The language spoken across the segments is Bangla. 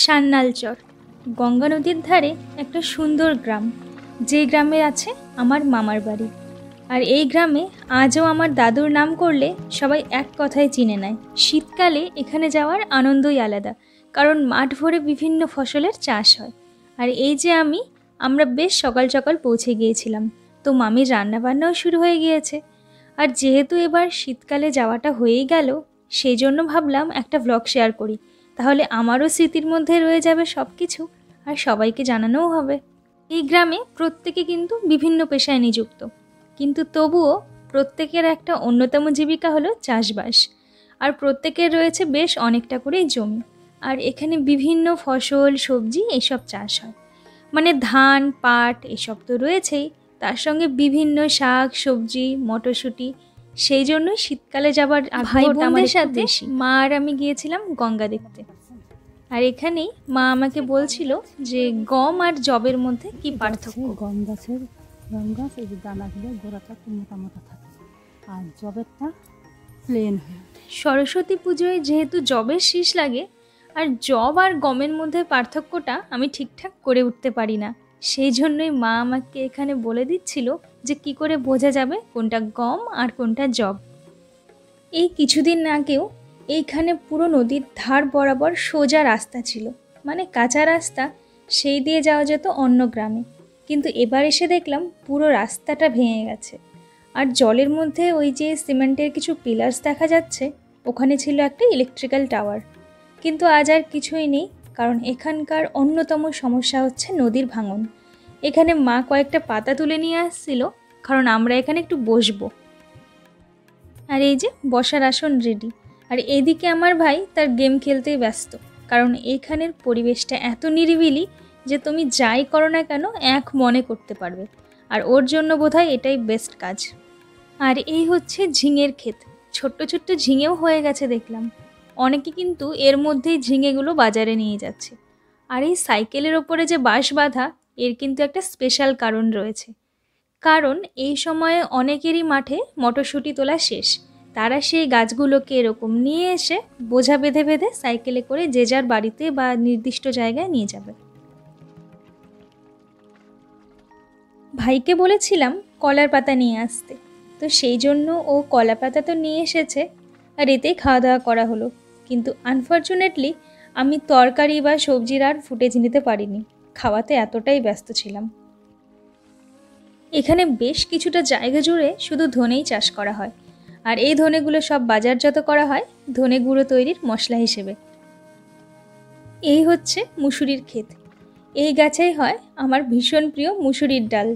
সান্যালচর গঙ্গা নদীর ধারে একটা সুন্দর গ্রাম, যে গ্রামে আছে আমার মামার বাড়ি। আর এই গ্রামে আজও আমার দাদুর নাম করলে সবাই এক কথায় চিনে নেয়। শীতকালে এখানে যাওয়ার আনন্দই আলাদা, কারণ মাঠ ভরে বিভিন্ন ফসলের চাষ হয়। আর এই যে আমরা বেশ সকাল সকাল পৌঁছে গিয়েছিলাম, তো মামির রান্নাবান্নাও শুরু হয়ে গিয়েছে। আর যেহেতু এবার শীতকালে যাওয়াটা হয়েই গেল, সেই জন্য ভাবলাম একটা ব্লগ শেয়ার করি, তাহলে আমারও স্মৃতির মধ্যে রয়ে যাবে সব কিছু, আর সবাইকে জানানোও হবে। এই গ্রামে প্রত্যেকে কিন্তু বিভিন্ন পেশায় নিযুক্ত, কিন্তু তবুও প্রত্যেকের একটা অন্যতম জীবিকা হলো চাষবাস। আর প্রত্যেকের রয়েছে বেশ অনেকটা করেই জমি, আর এখানে বিভিন্ন ফসল সবজি এসব চাষ হয়। মানে ধান পাট এসব তো রয়েছেই, তার সঙ্গে বিভিন্ন শাক সবজি মটরশুঁটি। সেই জন্যই শীতকালে যাবার ভাই বোনদের সাথে মা আর আমি গিয়েছিলাম গঙ্গা দেখতে। আর এখানেই মা আমাকে বলছিল যে গম আর জবের মধ্যে কি পার্থক্য। গম গাছ এই যে দানাগুলো গোড়াটা একটু মোটা মোটা থাকে, আর জবেরটা প্লেন হয়। সরস্বতী পুজোয় যেহেতু জবের শীষ লাগে, আর জব আর গমের মধ্যে পার্থক্যটা আমি ঠিকঠাক করে উঠতে পারি না, সেই জন্যই মা আমাকে এখানে বলে দিচ্ছিল যে কি করে বোঝা যাবে কোনটা গম আর কোনটা জব। এই কিছুদিন আগেও এইখানে পুরো নদীর ধার বরাবর সোজা রাস্তা ছিল, মানে কাঁচা রাস্তা, সেই দিয়ে যাওয়া যেত অন্য গ্রামে। কিন্তু এবার এসে দেখলাম পুরো রাস্তাটা ভেঙে গেছে, আর জলের মধ্যে ওই যে সিমেন্টের কিছু পিলার্স দেখা যাচ্ছে, ওখানে ছিল একটা ইলেকট্রিক্যাল টাওয়ার। কিন্তু আজ আর কিছুই নেই, কারণ এখানকার অন্যতম সমস্যা হচ্ছে নদীর ভাঙন। এখানে মা কয়েকটা পাতা তুলে নিয়ে আসছিল, কারণ আমরা এখানে একটু বসবো। আর এই যে বসার আসন রেডি। আর এদিকে আমার ভাই তার গেম খেলতেই ব্যস্ত, কারণ এইখানের পরিবেশটা এত নিরিবিলি যে তুমি যাই করো না কেন এক মনে করতে পারবে। আর ওর জন্য বোধহয় এটাই বেস্ট কাজ। আর এই হচ্ছে ঝিঙের ক্ষেত, ছোট্ট ছোট্ট ঝিঙেও হয়ে গেছে দেখলাম। অনেকে কিন্তু এর মধ্যেই ঝিঙেগুলো বাজারে নিয়ে যাচ্ছে। আর এই সাইকেলের ওপরে যে বাঁশ বাঁধা, এর কিন্তু একটা স্পেশাল কারণ রয়েছে। কারণ এই সময়ে অনেকেরই মাঠে মটরশুঁটি তোলা শেষ, তারা সেই গাছগুলোকে এরকম নিয়ে এসে বোঝা বেঁধে বেঁধে সাইকেলে করে যে যার বাড়িতে বা নির্দিষ্ট জায়গায় নিয়ে যাবে। ভাইকে বলেছিলাম কলার পাতা নিয়ে আসতে, তো সেই জন্য ও কলা পাতা তো নিয়ে এসেছে, আর এতেই খাওয়া দাওয়া করা হলো। কিন্তু আনফর্চুনেটলি আমি তরকারি বা সবজির আর ফুটেজ নিতে পারিনি, খাওয়াতে এতটাই ব্যস্ত ছিলাম। এখানে বেশ কিছুটা জায়গা জুড়ে শুধু ধনেই চাষ করা হয়, আর এই ধনেগুলো সব বাজারজাত করা হয় ধনে গুঁড়ো তৈরির মশলা হিসেবে। এই হচ্ছে মুসুরির ক্ষেত, এই গাছেই হয় আমার ভীষণ প্রিয় মুসুরির ডাল।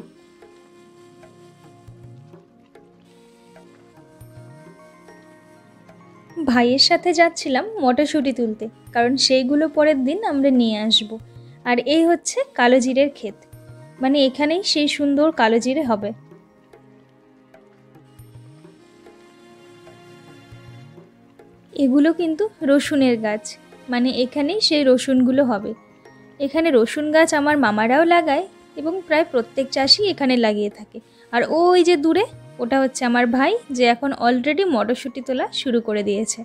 ভাইয়ের সাথে যাচ্ছিলাম মটরশুঁটি তুলতে, কারণ সেইগুলো পরের দিন আমরা নিয়ে আসব। আর এই হচ্ছে কালো জিরের ক্ষেত, মানে এখানেই সেই সুন্দর কালো জিরে হবে। এগুলো কিন্তু রসুনের গাছ, মানে এখানেই সেই রসুনগুলো হবে। এখানে রসুন গাছ আমার মামারাও লাগায়, এবং প্রায় প্রত্যেক চাষি এখানে লাগিয়ে থাকে। আর ওই যে দূরে ওটা হচ্ছে আমার ভাই, যে এখন অলরেডি মটরশুঁটি তোলা শুরু করে দিয়েছে।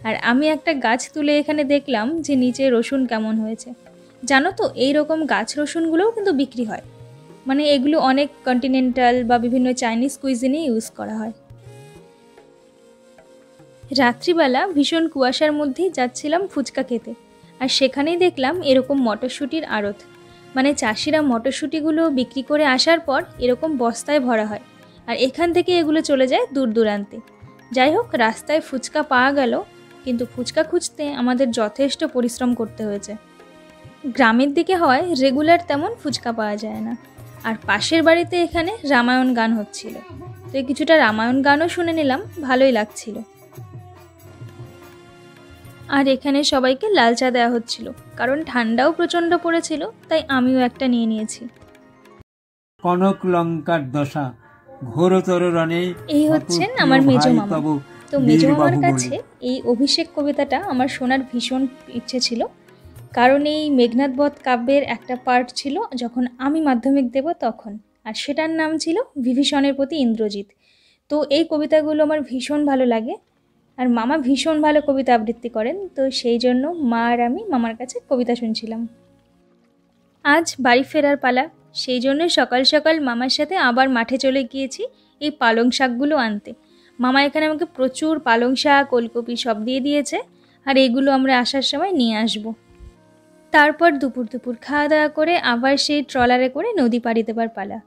আর আমি একটা গাছ তুলে এখানে দেখলাম যে নিচে রসুন কেমন হয়েছে। জানো তো এই রকম গাছ রসুনগুলোও কিন্তু বিক্রি হয়, মানে এগুলো অনেক কন্টিনেন্টাল বা বিভিন্ন চাইনিজ কুইজিনে ইউজ করা হয়। রাত্রিবেলা ভীষণ কুয়াশার মধ্যেই যাচ্ছিলাম ফুচকা খেতে, আর সেখানেই দেখলাম এরকম মটরশুঁটির আড়ত, মানে চাষিরা মটরশুঁটিগুলো বিক্রি করে আসার পর এরকম বস্তায় ভরা হয়, আর এখান থেকে এগুলো চলে যায় দূর দূরান্তে। যাই হোক, রাস্তায় ফুচকা পাওয়া গেল, কিন্তু ফুচকা খুঁজতে আমাদের যথেষ্ট পরিশ্রম করতে হয়েছে। গ্রামের দিকে হয় রেগুলার তেমন ফুচকা পাওয়া যায় না। আর পাশের বাড়িতে এখানে রামায়ণ গান হচ্ছিল, তো কিছুটা রামায়ণ গানও শুনে নিলাম, ভালোই লাগছিল। আর এখানে সবাইকে লাল চা দেওয়া হচ্ছিল, কারণ ঠান্ডাও প্রচণ্ড পড়েছিল, তাই আমিও একটা নিয়ে নিয়েছি। কনক লঙ্কার দশা ঘোরতর রণে। এই হচ্ছেন আমার মেজো মামা। তো মেজো মামার কাছে এই অভিষেক কবিতাটা আমার শোনার ভীষণ ইচ্ছে ছিল, কারণ এই মেঘনাদ বধ কাব্যের একটা পার্ট ছিল যখন আমি মাধ্যমিক দেব তখন, আর সেটার নাম ছিল বিভীষণের প্রতি ইন্দ্রজিৎ। তো এই কবিতাগুলো আমার ভীষণ ভালো লাগে, আর মামা ভীষণ ভালো কবিতা আবৃত্তি করেন, তো সেই জন্য মা আর আমি মামার কাছে কবিতা শুনছিলাম। আজ বাড়ি ফেরার পালা, সেই জন্যই সকাল সকাল মামার সাথে আবার মাঠে চলে গিয়েছি এই পালং শাকগুলো আনতে। মামা এখানে আমাকে প্রচুর পালং শাক, ওলকপি সব দিয়ে দিয়েছে, আর এগুলো আমরা আসার সময় নিয়ে আসব। তারপর দুপুর খাওয়া দাওয়া করে আবার সেই ট্রলারে করে নদী পাড়ি দেবার পালা।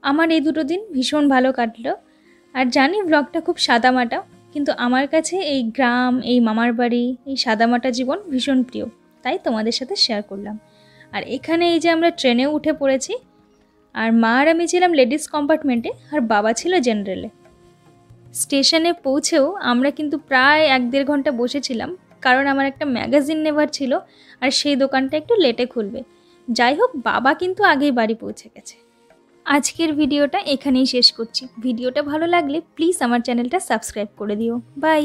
আমার এই 2 দিন ভীষণ ভালো কাটলো। আর জানি ব্লগটা খুব সাদামাটা, কিন্তু আমার কাছে এই গ্রাম, এই মামার বাড়ি, এই সাদামাটা জীবন ভীষণ প্রিয়, তাই তোমাদের সাথে শেয়ার করলাম। আর এখানে এই যে আমরা ট্রেনে উঠে পড়েছি, আর মা আর আমি ছিলাম লেডিস কম্পার্টমেন্টে, আর বাবা ছিল জেনারেলে। স্টেশনে পৌঁছেও আমরা কিন্তু প্রায় 1-1.5 ঘন্টা বসেছিলাম, কারণ আমার একটা ম্যাগাজিন নেবার ছিল, আর সেই দোকানটা একটু লেটে খুলবে। যাই হোক, বাবা কিন্তু আগেই বাড়ি পৌঁছে গেছে। আজকের ভিডিওটা এখানেই শেষ করছি। ভিডিওটা ভালো লাগলে প্লিজ আমার চ্যানেলটা সাবস্ক্রাইব করে দিও। বাই।